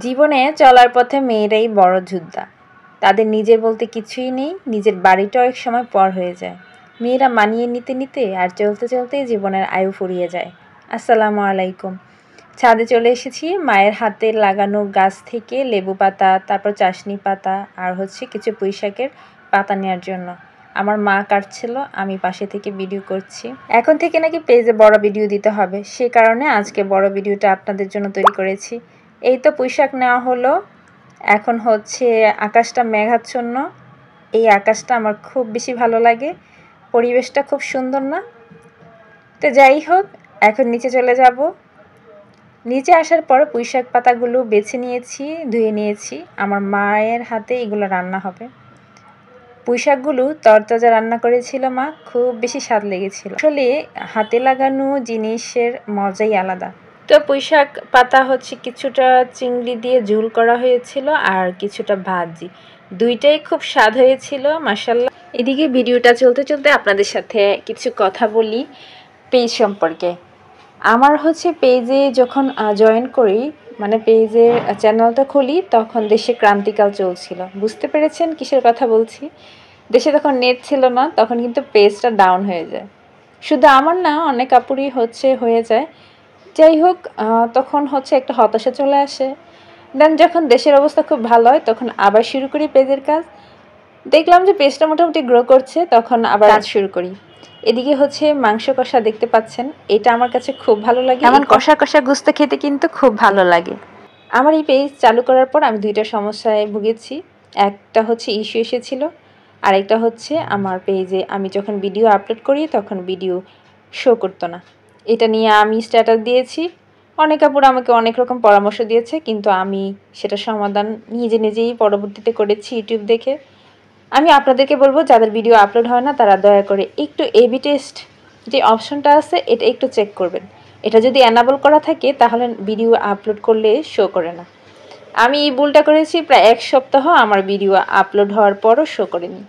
জীবনে চলার পথে মেয়েরাই বড় যোদ্ধা। তাদের নিজের বলতে কিছুই নেই, নিজের বাড়িটাও এক সময় পর হয়ে যায়। মেয়েরা মানিয়ে নিতে নিতে আর চলতে চলতেই জীবনের আয়ু ফুরিয়ে যায়। আসসালামু আলাইকুম। ছাদে চলে এসেছি মায়ের হাতে লাগানো গাছ থেকে লেবু পাতা, তারপর চাশনি পাতা আর কিছু পুঁইশাকের পাতা নেওয়ার জন্য। আমার মা কাটছিল, আমি পাশে থেকে ভিডিও করছি। এখন থেকে নাকি পেজে বড় ভিডিও দিতে হবে, সে কারণে আজকে বড় ভিডিওটা আপনাদের জন্য তৈরি করেছি। এই তো পুঁইশাক নেওয়া হলো। এখন আকাশটা মেঘাচ্ছন্ন। এই আকাশটা আমার খুব বেশি ভালো লাগে, পরিবেশটা খুব সুন্দর না? তো যাই হোক, এখন নিচে চলে যাব। নিচে আসার পর পুঁইশাক পাতাগুলো বেছে নিয়েছি, ধুয়ে নিয়েছি। আমার মায়ের হাতে এগুলো রান্না হবে। পুঁইশাকগুলো তরতাজা রান্না করেছিল মা, খুব বেশি স্বাদ লেগেছিল। আসলে হাতে লাগানো জিনিসের মজাই আলাদা। তো পুঁইশাক পাতা কিছুটা চিংড়ি দিয়ে ঝোল করা হয়েছিল আর কিছুটা ভাজি, দুইটাই খুব স্বাদ হয়েছিল মাশাআল্লাহ। এদিকে ভিডিওটা চলতে চলতে আপনাদের সাথে কিছু কথা বলি পেজ সম্পর্কে। আমার পেজে যখন জয়েন করি, মানে পেজের চ্যানেলটা খুলি, তখন দেশে ক্রান্তিকাল চলছিল। বুঝতে পেরেছেন কিসের কথা বলছি? দেশে তখন নেট ছিল না, তখন কিন্তু পেজটা ডাউন হয়ে যায়। শুধু আমার না, অনেক আপুরই হয়ে যায়। যাই হোক, তখন একটা হতাশা চলে আসে। দেন যখন দেশের অবস্থা খুব ভালো হয়, তখন আবার শুরু করি পেজের কাজ। দেখলাম যে পেজটা মোটামুটি গ্রো করছে, তখন আবার কাজ শুরু করি। এদিকে মাংস কষা দেখতে পাচ্ছেন, এটা আমার কাছে খুব ভালো লাগে। এমন কষা কষা গোস্ত খেতে কিন্তু খুব ভালো লাগে। আমার এই পেজ চালু করার পর আমি দুইটা সমস্যায় ভুগেছি। একটা ইস্যু এসেছিল, আর একটা আমার পেজে আমি যখন ভিডিও আপলোড করি তখন ভিডিও শো করতো না। এটা নিয়ে আমি স্ট্যাটাস দিয়েছি। অনেক আপুরা আমাকে অনেক রকম পরামর্শ দিয়েছে, কিন্তু আমি সেটা সমাধান নিজেই পরবর্তীতে করেছি ইউটিউব দেখে। আমি আপনাদেরকে বলবো, যাদের ভিডিও আপলোড হয় না তারা দয়া করে একটু এবি টেস্ট যে অপশনটা আছে, এটা একটু চেক করবেন। এটা যদি অ্যানাবল করা থাকে তাহলে ভিডিও আপলোড করলে শো করে না। আমি এই ভুলটা করেছি, প্রায় 1 সপ্তাহ আমার ভিডিও আপলোড হওয়ার পরও শো করেনি।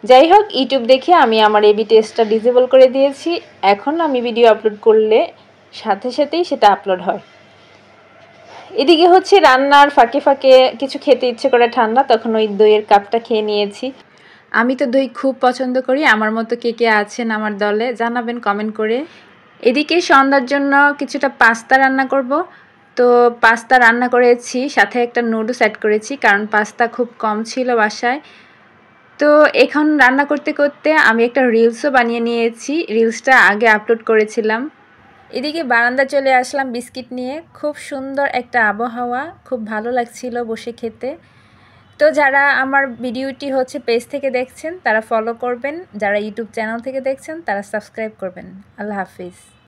যাই হোক, ইউটিউব দেখে আমি আমার এবি টেস্টটা ডিসেবল করে দিয়েছি। এখন আমি ভিডিও আপলোড করলে সাথে সাথেই সেটা আপলোড হয়। এদিকে রান্নার ফাঁকে ফাঁকে কিছু খেতে ইচ্ছে করে ঠান্ডা, তখন ওই দইয়ের কাপটা খেয়ে নিয়েছি। আমি তো দই খুব পছন্দ করি। আমার মতো কে কে আছেন আমার দলে জানাবেন কমেন্ট করে। এদিকে সন্ধ্যার জন্য কিছুটা পাস্তা রান্না করব। তো পাস্তা রান্না করেছি, সাথে একটা নুডলস অ্যাড করেছি, কারণ পাস্তা খুব কম ছিল বাসায়। তো এখন রান্না করতে করতে আমি একটা রিলসও বানিয়ে নিয়েছি। রিলসটা আগে আপলোড করেছিলাম। এদিকে বারান্দা চলে আসলাম বিস্কিট নিয়ে। খুব সুন্দর একটা আবহাওয়া, খুব ভালো লাগছিল বসে খেতে। তো যারা আমার ভিডিওটি পেজ থেকে দেখছেন তারা ফলো করবেন, যারা ইউটিউব চ্যানেল থেকে দেখছেন তারা সাবস্ক্রাইব করবেন। আল্লাহ হাফিজ।